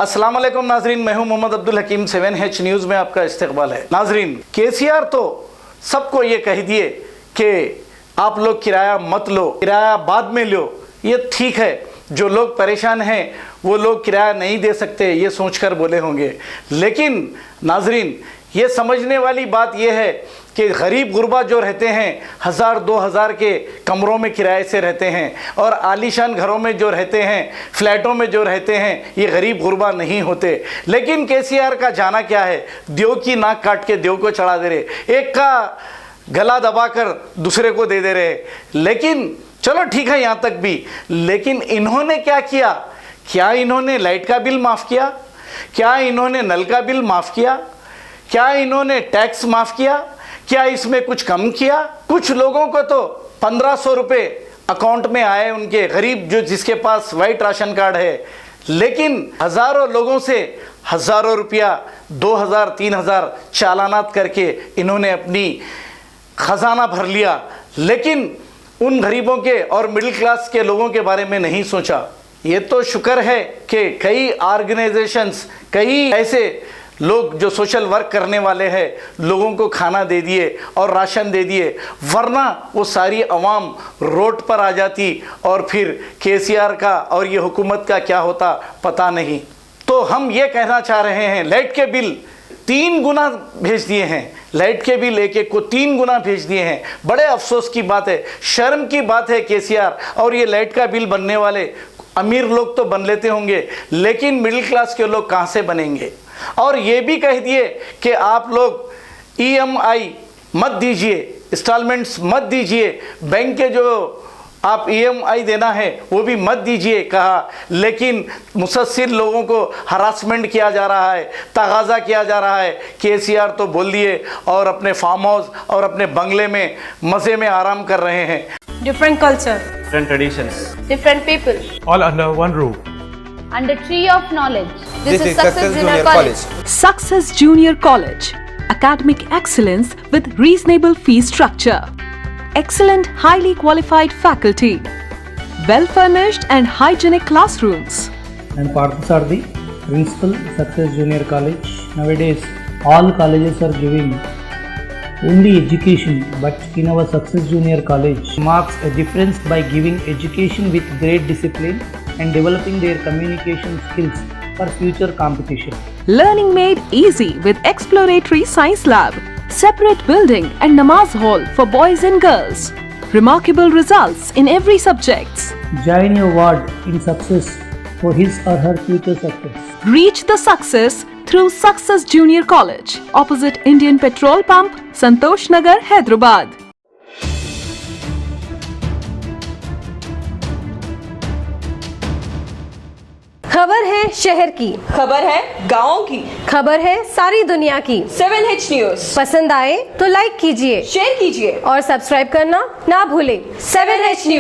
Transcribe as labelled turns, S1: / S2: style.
S1: अस्सलाम वालेकुम नाजरीन, मैं हूं मोहम्मद अब्दुल हकीम। 7H न्यूज़ में आपका इस्तकबाल है। नाजरीन, केसीआर तो सबको ये कह दिए कि आप लोग किराया मत लो, किराया बाद में लो। ये ठीक है, जो लोग परेशान हैं वो लोग किराया नहीं दे सकते ये सोचकर बोले होंगे, लेकिन नाजरीन ये समझने वाली बात यह है कि गरीब गुरबा जो रहते हैं 1000-2000 के कमरों में किराए से रहते हैं, और आलीशान घरों में जो रहते हैं, फ्लैटों में जो रहते हैं, ये गरीब गुरबा नहीं होते। लेकिन केसीआर का जाना क्या है, देव की नाक काट के देव को चढ़ा दे रहे, एक का गला दबाकर दूसरे को दे दे रहे। लेकिन चलो ठीक है यहाँ तक भी, लेकिन इन्होंने क्या किया? क्या इन्होंने लाइट का बिल माफ़ किया? क्या इन्होंने नल का बिल माफ़ किया? क्या इन्होंने टैक्स माफ़ किया? क्या इसमें कुछ कम किया? कुछ लोगों को तो 1500 रुपये अकाउंट में आए, उनके गरीब जो जिसके पास वाइट राशन कार्ड है, लेकिन हज़ारों लोगों से हज़ारों रुपया 2000-3000 चालानात करके इन्होंने अपनी खजाना भर लिया। लेकिन उन गरीबों के और मिडिल क्लास के लोगों के बारे में नहीं सोचा। ये तो शुक्र है कि कई ऑर्गेनाइजेशंस, कई ऐसे लोग जो सोशल वर्क करने वाले हैं, लोगों को खाना दे दिए और राशन दे दिए, वरना वो सारी अवाम रोड पर आ जाती और फिर केसीआर का और ये हुकूमत का क्या होता पता नहीं। तो हम ये कहना चाह रहे हैं, लाइट के बिल 3 गुना भेज दिए हैं, लाइट के बिल एक को 3 गुना भेज दिए हैं। बड़े अफसोस की बात है, शर्म की बात है केसीआर। और ये लाइट का बिल बनने वाले अमीर लोग तो बन लेते होंगे, लेकिन मिडिल क्लास के लोग कहाँ से बनेंगे? और ये भी कह दिए कि आप लोग EMI मत दीजिए, इंस्टॉलमेंट्स मत दीजिए, बैंक के जो आप EMI देना है वो भी मत दीजिए कहा। लेकिन मुसस्सिर लोगों को हरासमेंट किया जा रहा है, तगाज़ा किया जा रहा है। केसीआर तो बोल दिए और अपने फार्म हाउस और अपने बंगले में मज़े में आराम कर रहे हैं।
S2: Different culture,
S3: different traditions,
S2: different people,
S4: all under one roof.
S5: Under tree of knowledge.
S2: This is Success Junior College.
S6: Success Junior College. Academic excellence with reasonable fee structure. Excellent, highly qualified faculty. Well-furnished and hygienic classrooms.
S7: And Parthasarthi, Principal, Success Junior College. Nowadays, all colleges are giving only education, but in our Success Junior College marks a difference by giving education with great discipline and developing their communication skills for future competition.
S6: Learning made easy with exploratory science lab, separate building and namaz hall for boys and girls. Remarkable results in every subjects.
S7: Join your ward in success for his or her future success.
S6: Reach the success through Success Junior College, opposite Indian Petrol Pump, Santosh Nagar, Hyderabad.
S2: खबर है शहर की,
S8: खबर है गाँव की,
S2: खबर है सारी दुनिया की।
S8: 7H न्यूज़
S2: पसंद आए तो लाइक कीजिए,
S8: शेयर कीजिए
S2: और सब्सक्राइब करना ना भूलें।
S8: 7H news.